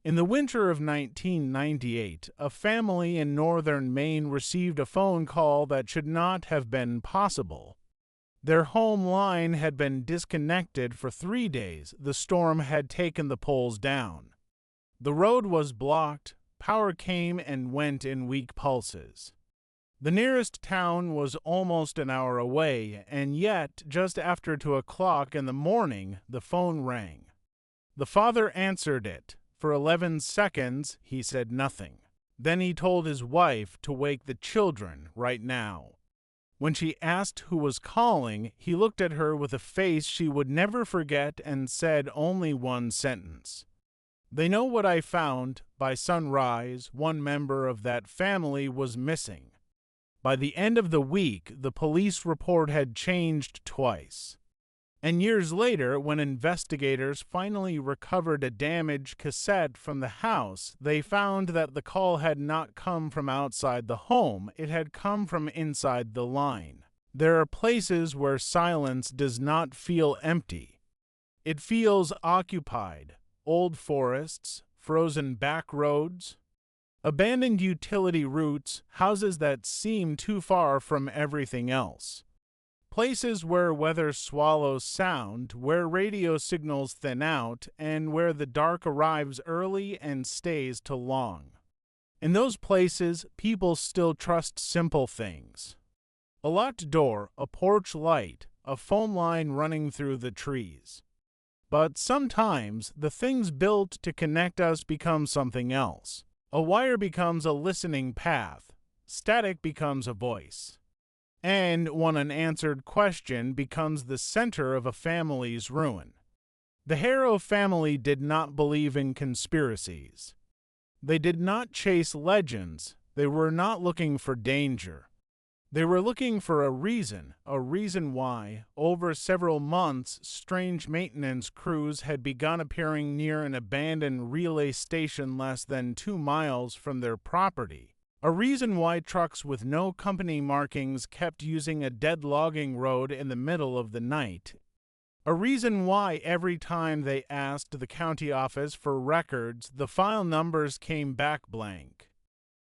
In the winter of 1998, a family in northern Maine received a phone call that should not have been possible. Their home line had been disconnected for 3 days. The storm had taken the poles down. The road was blocked. Power came and went in weak pulses. The nearest town was almost an hour away, and yet, just after 2 o'clock in the morning, the phone rang. The father answered it. For 11 seconds, he said nothing. Then he told his wife to wake the children right now. When she asked who was calling, he looked at her with a face she would never forget and said only one sentence. "They know what I found. By sunrise, one member of that family was missing." By the end of the week, the police report had changed twice. And years later, when investigators finally recovered a damaged cassette from the house, they found that the call had not come from outside the home, it had come from inside the line. There are places where silence does not feel empty. It feels occupied. Old forests, frozen back roads, abandoned utility routes, houses that seem too far from everything else. Places where weather swallows sound, where radio signals thin out, and where the dark arrives early and stays too long. In those places, people still trust simple things. A locked door, a porch light, a phone line running through the trees. But sometimes, the things built to connect us become something else. A wire becomes a listening path. Static becomes a voice. And one unanswered question becomes the center of a family's ruin. The Harrow family did not believe in conspiracies. They did not chase legends. They were not looking for danger. They were looking for a reason why, over several months, strange maintenance crews had begun appearing near an abandoned relay station less than 2 miles from their property. A reason why trucks with no company markings kept using a dead logging road in the middle of the night. A reason why every time they asked the county office for records, the file numbers came back blank.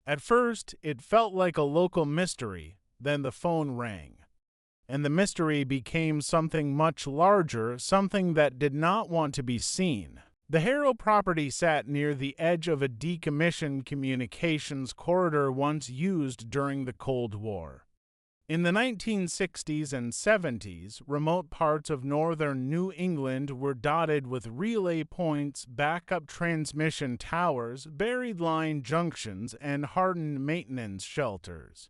At first, it felt like a local mystery, then the phone rang. And the mystery became something much larger, something that did not want to be seen. The Harrow property sat near the edge of a decommissioned communications corridor once used during the Cold War. In the 1960s and 70s, remote parts of northern New England were dotted with relay points, backup transmission towers, buried line junctions, and hardened maintenance shelters.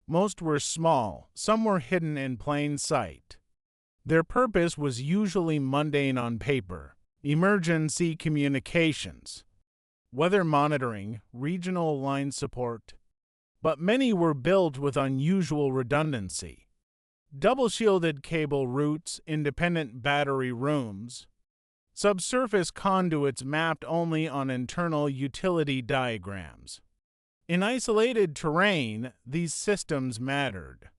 Most were small, some were hidden in plain sight. Their purpose was usually mundane on paper. Emergency communications, weather monitoring, regional line support, but many were built with unusual redundancy. Double-shielded cable routes, independent battery rooms, subsurface conduits mapped only on internal utility diagrams. In isolated terrain, these systems mattered.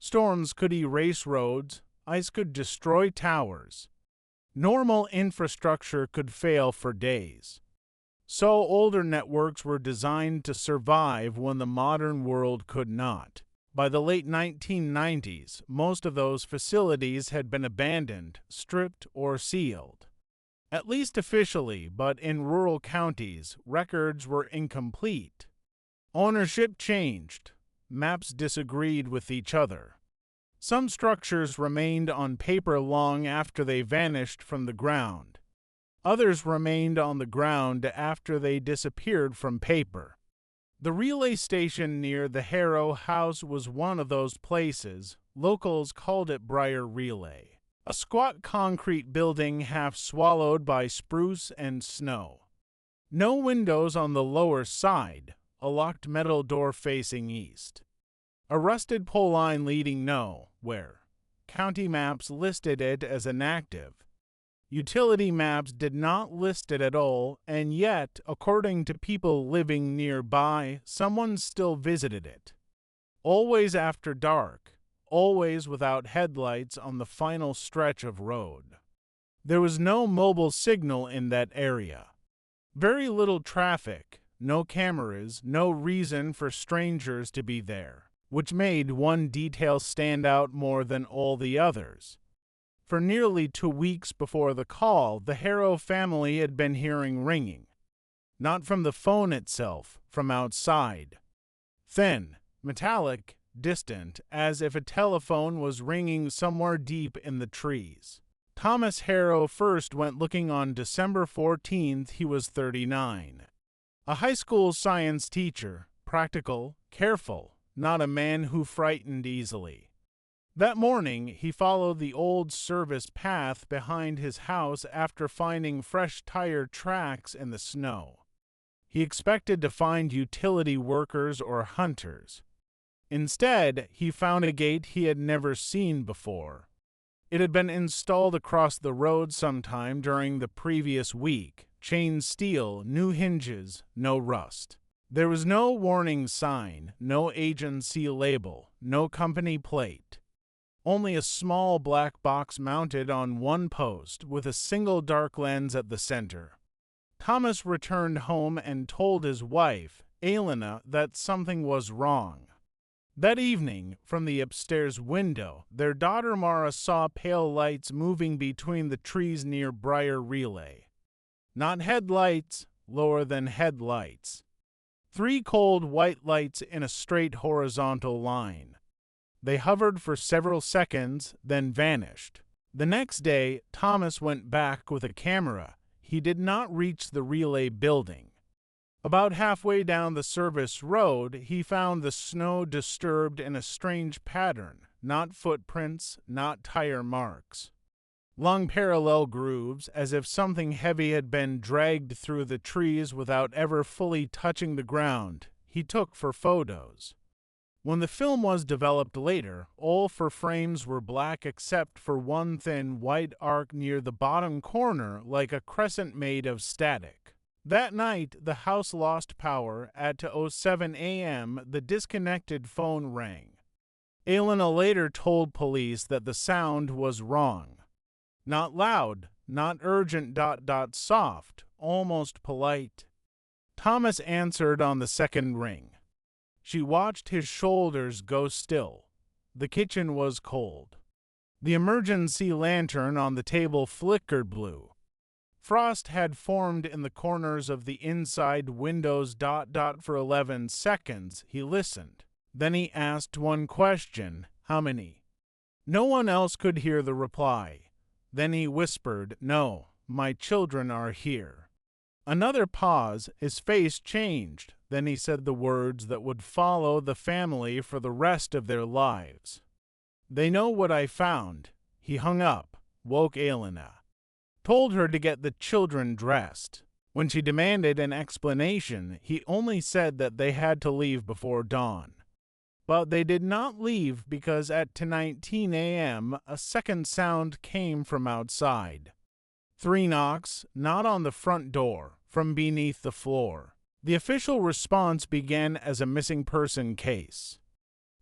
Storms could erase roads, ice could destroy towers. Normal infrastructure could fail for days. So older networks were designed to survive when the modern world could not. By the late 1990s, most of those facilities had been abandoned, stripped, or sealed. At least officially, but in rural counties, records were incomplete. Ownership changed. Maps disagreed with each other. Some structures remained on paper long after they vanished from the ground. Others remained on the ground after they disappeared from paper. The relay station near the Harrow house was one of those places. Locals called it Briar Relay, a squat concrete building half swallowed by spruce and snow. No windows on the lower side, a locked metal door facing east. A rusted pole line leading nowhere. County maps listed it as inactive. Utility maps did not list it at all, and yet, according to people living nearby, someone still visited it. Always after dark, always without headlights on the final stretch of road. There was no mobile signal in that area. Very little traffic, no cameras, no reason for strangers to be there, which made one detail stand out more than all the others. For nearly 2 weeks before the call, the Harrow family had been hearing ringing. Not from the phone itself, from outside. Thin, metallic, distant, as if a telephone was ringing somewhere deep in the trees. Thomas Harrow first went looking on December 14th. He was 39. A high school science teacher, practical, careful, not a man who frightened easily. That morning, he followed the old service path behind his house after finding fresh tire tracks in the snow. He expected to find utility workers or hunters. Instead, he found a gate he had never seen before. It had been installed across the road sometime during the previous week. Chain steel, new hinges, no rust. There was no warning sign, no agency label, no company plate. Only a small black box mounted on one post with a single dark lens at the center. Thomas returned home and told his wife, Elena, that something was wrong. That evening, from the upstairs window, their daughter Mara saw pale lights moving between the trees near Briar Relay. Not headlights, lower than headlights. 3 cold white lights in a straight horizontal line. They hovered for several seconds, then vanished. The next day, Thomas went back with a camera. He did not reach the relay building. About halfway down the service road, he found the snow disturbed in a strange pattern, not footprints, not tire marks. Long parallel grooves, as if something heavy had been dragged through the trees without ever fully touching the ground, he took for photos. When the film was developed later, all 4 frames were black except for one thin white arc near the bottom corner like a crescent made of static. That night, the house lost power. At 2:07 a.m., the disconnected phone rang. Elena later told police that the sound was wrong. Not loud, not urgent, soft, almost polite. Thomas answered on the second ring. She watched his shoulders go still. The kitchen was cold. The emergency lantern on the table flickered blue. Frost had formed in the corners of the inside windows. For 11 seconds, he listened. Then he asked one question, how many? No one else could hear the reply. Then he whispered, no, my children are here. Another pause, his face changed. Then he said the words that would follow the family for the rest of their lives. They know what I found. He hung up, woke Elena. Told her to get the children dressed. When she demanded an explanation, he only said that they had to leave before dawn. But they did not leave because at 2:19 a.m. a second sound came from outside. 3 knocks, not on the front door, from beneath the floor. The official response began as a missing person case.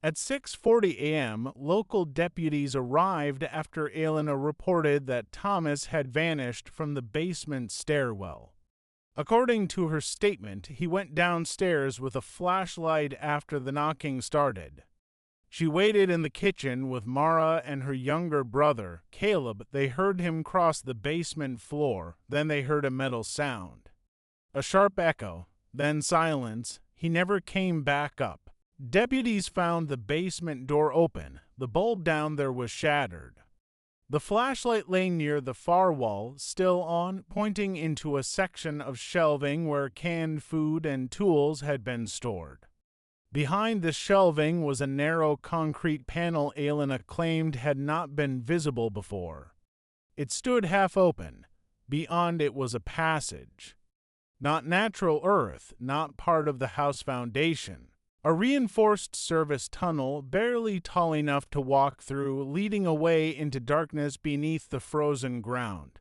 At 6:40 a.m., local deputies arrived after Elena reported that Thomas had vanished from the basement stairwell. According to her statement, he went downstairs with a flashlight after the knocking started. She waited in the kitchen with Mara and her younger brother, Caleb. They heard him cross the basement floor, then they heard a metal sound. A sharp echo, then silence. He never came back up. Deputies found the basement door open. The bulb down there was shattered. The flashlight lay near the far wall, still on, pointing into a section of shelving where canned food and tools had been stored. Behind the shelving was a narrow concrete panel Elena claimed had not been visible before. It stood half open. Beyond it was a passage. Not natural earth, not part of the house foundation. A reinforced service tunnel, barely tall enough to walk through, leading away into darkness beneath the frozen ground.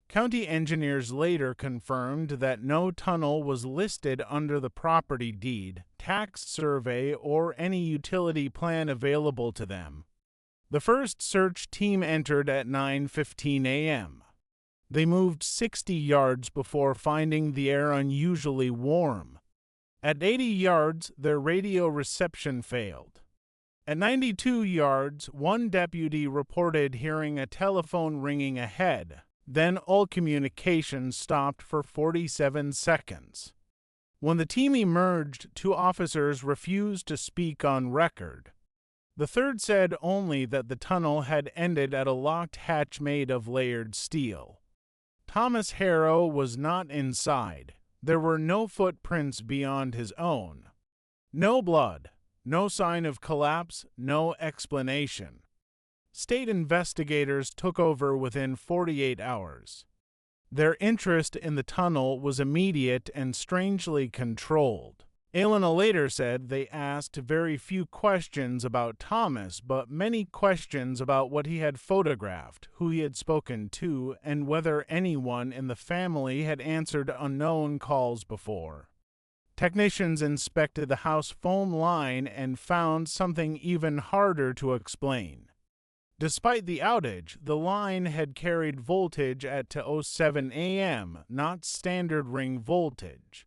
County engineers later confirmed that no tunnel was listed under the property deed, tax survey, or any utility plan available to them. The first search team entered at 9:15 a.m. They moved 60 yards before finding the air unusually warm. At 80 yards, their radio reception failed. At 92 yards, one deputy reported hearing a telephone ringing ahead. Then all communication stopped for 47 seconds. When the team emerged, two officers refused to speak on record. The third said only that the tunnel had ended at a locked hatch made of layered steel. Thomas Harrow was not inside. There were no footprints beyond his own. No blood, no sign of collapse, no explanation. State investigators took over within 48 hours. Their interest in the tunnel was immediate and strangely controlled. Elena later said they asked very few questions about Thomas, but many questions about what he had photographed, who he had spoken to, and whether anyone in the family had answered unknown calls before. Technicians inspected the house phone line and found something even harder to explain. Despite the outage, the line had carried voltage at 2:07 a.m., not standard ring voltage.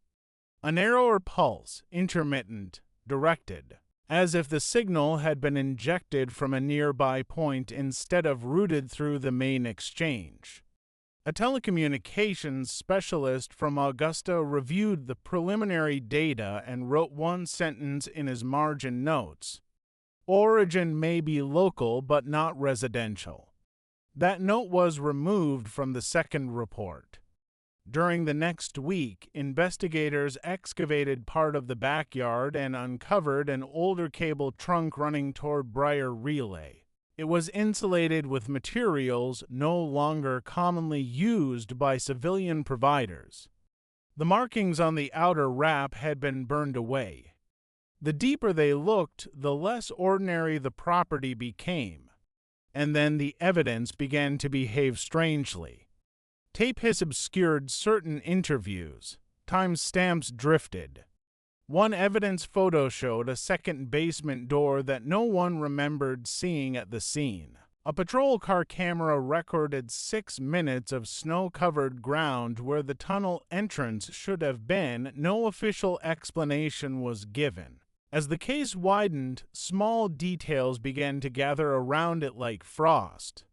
A narrower pulse, intermittent, directed, as if the signal had been injected from a nearby point instead of routed through the main exchange. A telecommunications specialist from Augusta reviewed the preliminary data and wrote one sentence in his margin notes. Origin may be local but not residential. That note was removed from the second report. During the next week, investigators excavated part of the backyard and uncovered an older cable trunk running toward Briar Relay. It was insulated with materials no longer commonly used by civilian providers. The markings on the outer wrap had been burned away. The deeper they looked, the less ordinary the property became. And then the evidence began to behave strangely. Tape has obscured certain interviews. Timestamps drifted. One evidence photo showed a second basement door that no one remembered seeing at the scene. A patrol car camera recorded 6 minutes of snow-covered ground where the tunnel entrance should have been. No official explanation was given. As the case widened, small details began to gather around it like frost.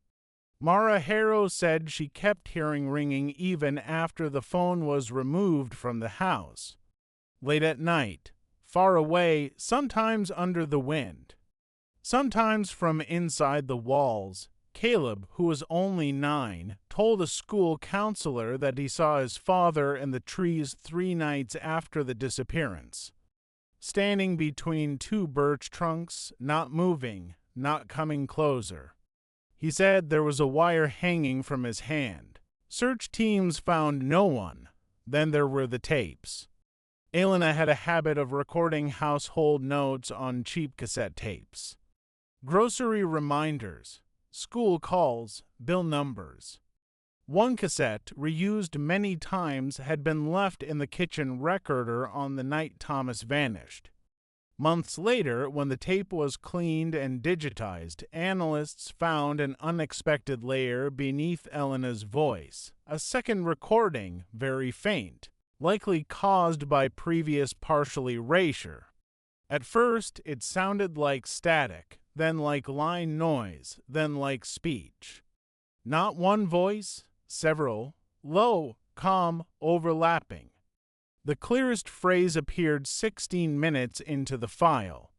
Mara Harrow said she kept hearing ringing even after the phone was removed from the house. Late at night, far away, sometimes under the wind. Sometimes from inside the walls. Caleb, who was only 9, told a school counselor that he saw his father in the trees 3 nights after the disappearance. Standing between 2 birch trunks, not moving, not coming closer. He said there was a wire hanging from his hand. Search teams found no one. Then there were the tapes. Elena had a habit of recording household notes on cheap cassette tapes. Grocery reminders, school calls, bill numbers. One cassette, reused many times, had been left in the kitchen recorder on the night Thomas vanished. Months later, when the tape was cleaned and digitized, analysts found an unexpected layer beneath Elena's voice, a second recording, very faint, likely caused by previous partial erasure. At first, it sounded like static, then like line noise, then like speech. Not one voice, several, low, calm, overlapping. The clearest phrase appeared 16 minutes into the file.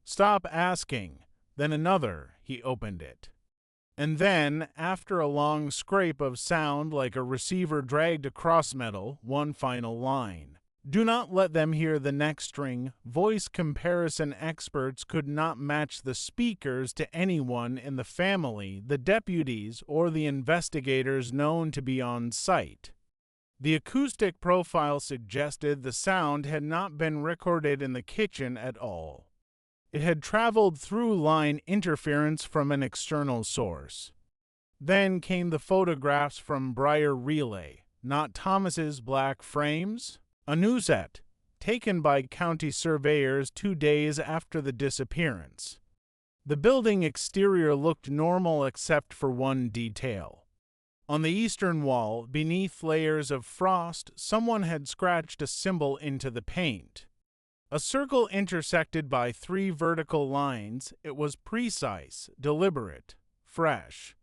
Stop asking. Then another. He opened it. And then, after a long scrape of sound like a receiver dragged across metal, one final line. Do not let them hear the next string. Voice comparison experts could not match the speakers to anyone in the family, the deputies, or the investigators known to be on site. The acoustic profile suggested the sound had not been recorded in the kitchen at all. It had traveled through line interference from an external source. Then came the photographs from Briar Relay, not Thomas's black frames. A new set, taken by county surveyors 2 days after the disappearance. The building exterior looked normal except for one detail. On the eastern wall, beneath layers of frost, someone had scratched a symbol into the paint. A circle intersected by 3 vertical lines, it was precise, deliberate, fresh.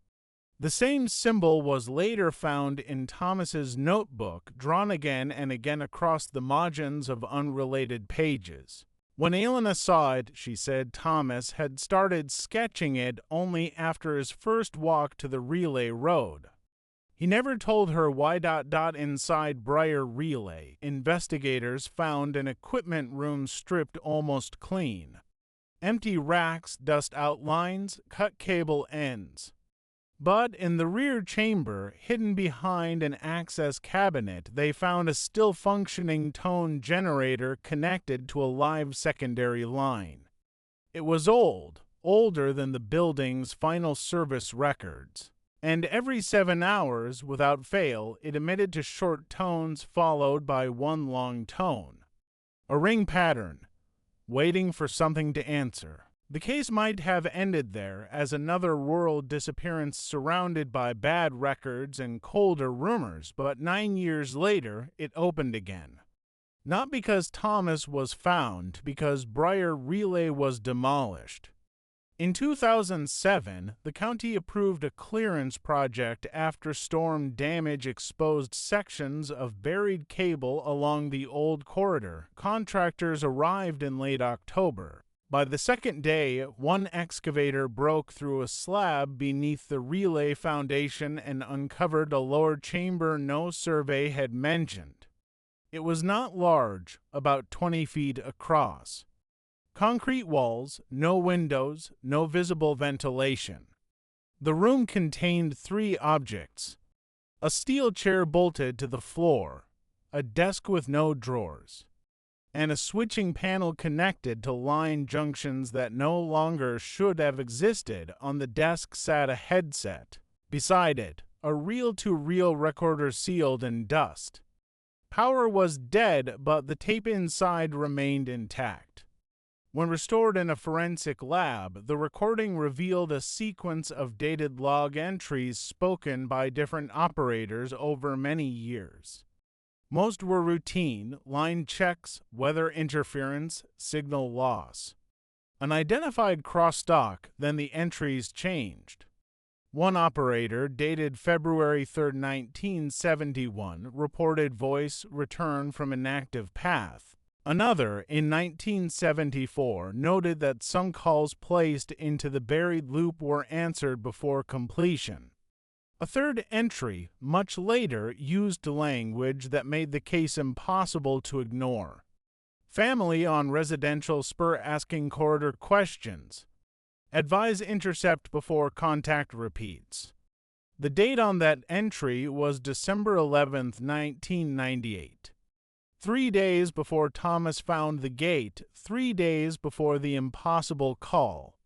The same symbol was later found in Thomas's notebook, drawn again and again across the margins of unrelated pages. When Elena saw it, she said Thomas had started sketching it only after his first walk to the relay road. He never told her why. Inside Briar Relay, investigators found an equipment room stripped almost clean. Empty racks, dust outlines, cut cable ends. But in the rear chamber, hidden behind an access cabinet, they found a still functioning tone generator connected to a live secondary line. It was old, older than the building's final service records. And every 7 hours, without fail, it emitted to short tones followed by one long tone. A ring pattern, waiting for something to answer. The case might have ended there as another rural disappearance surrounded by bad records and colder rumors, but 9 years later, it opened again. Not because Thomas was found, because Briar Relay was demolished. In 2007, the county approved a clearance project after storm damage exposed sections of buried cable along the old corridor. Contractors arrived in late October. By the second day, one excavator broke through a slab beneath the relay foundation and uncovered a lower chamber no survey had mentioned. It was not large, about 20 feet across. Concrete walls, no windows, no visible ventilation. The room contained 3 objects: a steel chair bolted to the floor, a desk with no drawers, and a switching panel connected to line junctions that no longer should have existed. On the desk sat a headset. Beside it, a reel-to-reel recorder sealed in dust. Power was dead, but the tape inside remained intact. When restored in a forensic lab, the recording revealed a sequence of dated log entries spoken by different operators over many years. Most were routine, line checks, weather interference, signal loss. Unidentified crosstalk, then the entries changed. One operator, dated February 3, 1971, reported voice return from inactive path. Another, in 1974, noted that some calls placed into the buried loop were answered before completion. A third entry, much later, used language that made the case impossible to ignore. Family on residential spur asking corridor questions. Advise intercept before contact repeats. The date on that entry was December 11, 1998. 3 days before Thomas found the gate, 3 days before the impossible call.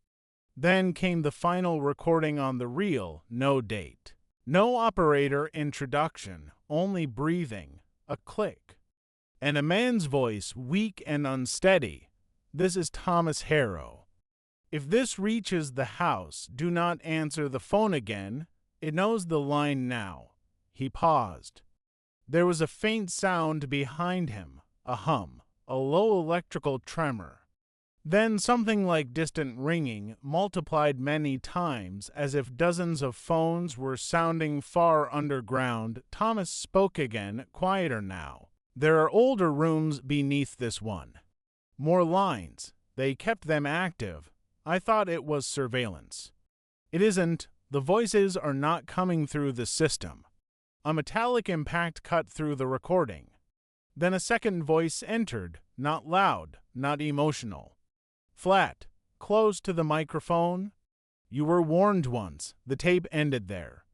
Then came the final recording on the reel, no date. No operator introduction, only breathing, a click. And a man's voice, weak and unsteady. This is Thomas Harrow. If this reaches the house, do not answer the phone again. It knows the line now. He paused. There was a faint sound behind him, a hum, a low electrical tremor. Then something like distant ringing, multiplied many times, as if dozens of phones were sounding far underground. Thomas spoke again, quieter now. There are older rooms beneath this one. More lines. They kept them active. I thought it was surveillance. It isn't. The voices are not coming through the system. A metallic impact cut through the recording. Then a second voice entered, not loud, not emotional. Flat, close to the microphone. You were warned once. The tape ended there.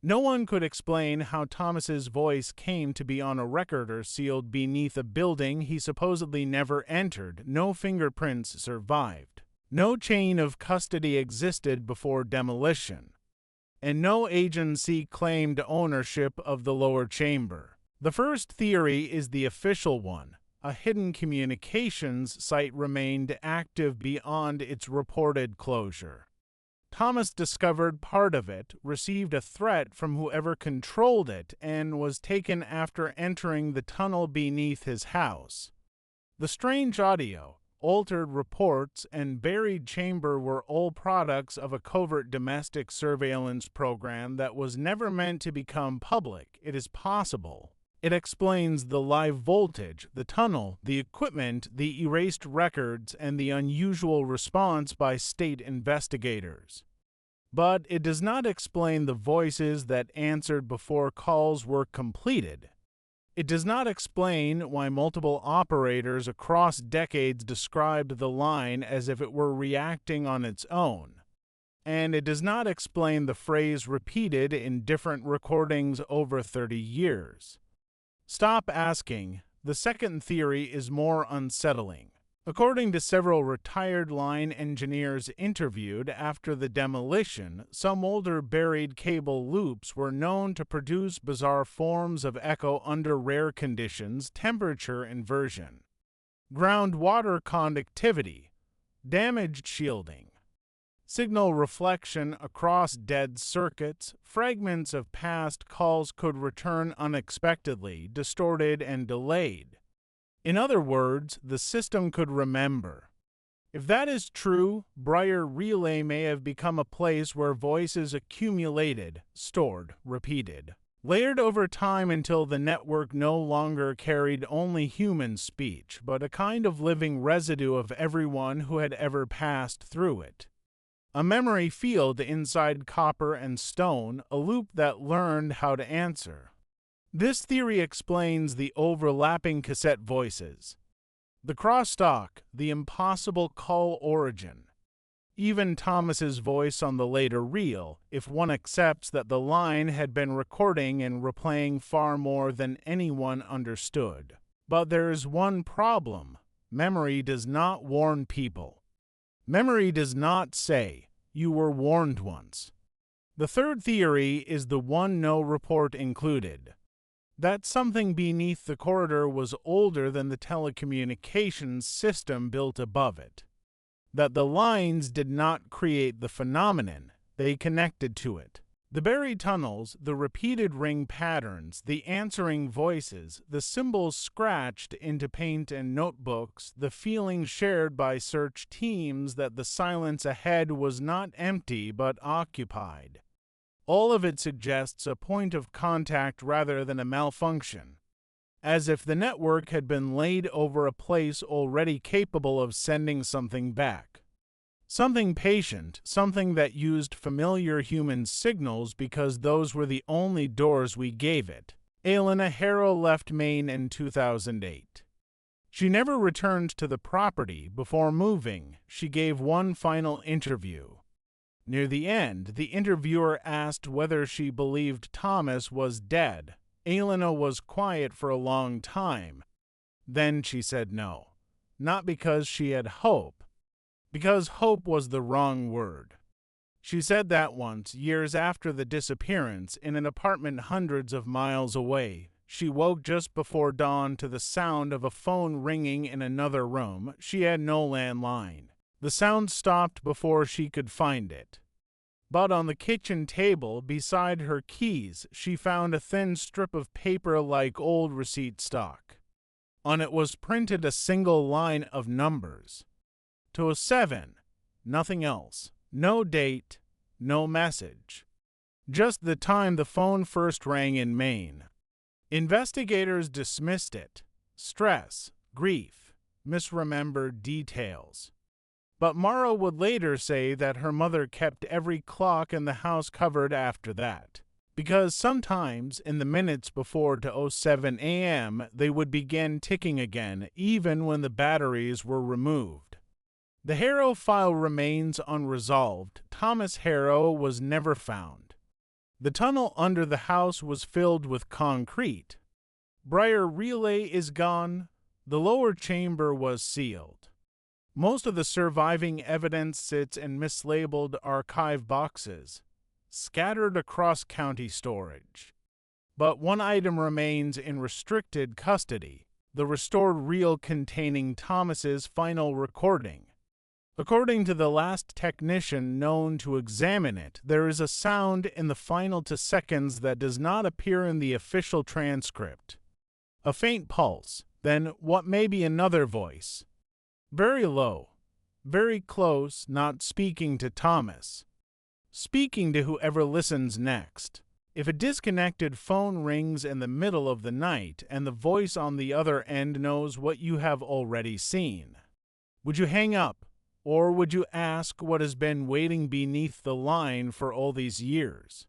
No one could explain how Thomas's voice came to be on a recorder sealed beneath a building he supposedly never entered. No fingerprints survived. No chain of custody existed before demolition. And no agency claimed ownership of the lower chamber. The first theory is the official one. A hidden communications site remained active beyond its reported closure. Thomas discovered part of it, received a threat from whoever controlled it, and was taken after entering the tunnel beneath his house. The strange audio, altered reports, and buried chamber were all products of a covert domestic surveillance program that was never meant to become public. It is possible. It explains the live voltage, the tunnel, the equipment, the erased records, and the unusual response by state investigators. But it does not explain the voices that answered before calls were completed. It does not explain why multiple operators across decades described the line as if it were reacting on its own. And it does not explain the phrase repeated in different recordings over 30 years. Stop asking. The second theory is more unsettling. According to several retired line engineers interviewed after the demolition, some older buried cable loops were known to produce bizarre forms of echo under rare conditions, temperature inversion, groundwater conductivity, damaged shielding, signal reflection across dead circuits. Fragments of past calls could return unexpectedly, distorted and delayed. In other words, the system could remember. If that is true, Briar Relay may have become a place where voices accumulated, stored, repeated, layered over time until the network no longer carried only human speech, but a kind of living residue of everyone who had ever passed through it. A memory field inside copper and stone, a loop that learned how to answer. This theory explains the overlapping cassette voices, the crosstalk, the impossible call origin. Even Thomas's voice on the later reel, if one accepts that the line had been recording and replaying far more than anyone understood. But there is one problem. Memory does not warn people. Memory does not say, "You were warned once." The third theory is the one no report included. That something beneath the corridor was older than the telecommunications system built above it. That the lines did not create the phenomenon, they connected to it. The buried tunnels, the repeated ring patterns, the answering voices, the symbols scratched into paint and notebooks, the feeling shared by search teams that the silence ahead was not empty but occupied. All of it suggests a point of contact rather than a malfunction, as if the network had been laid over a place already capable of sending something back. Something patient, something that used familiar human signals because those were the only doors we gave it. Elena Harrow left Maine in 2008. She never returned to the property. Before moving, she gave one final interview. Near the end, the interviewer asked whether she believed Thomas was dead. Elena was quiet for a long time. Then she said no. Not because she had hope, because hope was the wrong word. She said that once, years after the disappearance, in an apartment hundreds of miles away. She woke just before dawn to the sound of a phone ringing in another room. She had no landline. The sound stopped before she could find it. But on the kitchen table, beside her keys, she found a thin strip of paper like old receipt stock. On it was printed a single line of numbers. 207. Nothing else. No date. No message. Just the time the phone first rang in Maine. Investigators dismissed it. Stress, grief, misremembered details. But Mara would later say that her mother kept every clock in the house covered after that, because sometimes in the minutes before 2:07 a.m. they would begin ticking again, even when the batteries were removed. The Harrow file remains unresolved. Thomas Harrow was never found. The tunnel under the house was filled with concrete. Briar Relay is gone. The lower chamber was sealed. Most of the surviving evidence sits in mislabeled archive boxes, scattered across county storage. But one item remains in restricted custody, the restored reel containing Thomas's final recording. According to the last technician known to examine it, there is a sound in the final 2 seconds that does not appear in the official transcript. A faint pulse, then what may be another voice. Very low, very close, not speaking to Thomas. Speaking to whoever listens next. If a disconnected phone rings in the middle of the night and the voice on the other end knows what you have already seen, would you hang up, or would you ask what has been waiting beneath the line for all these years?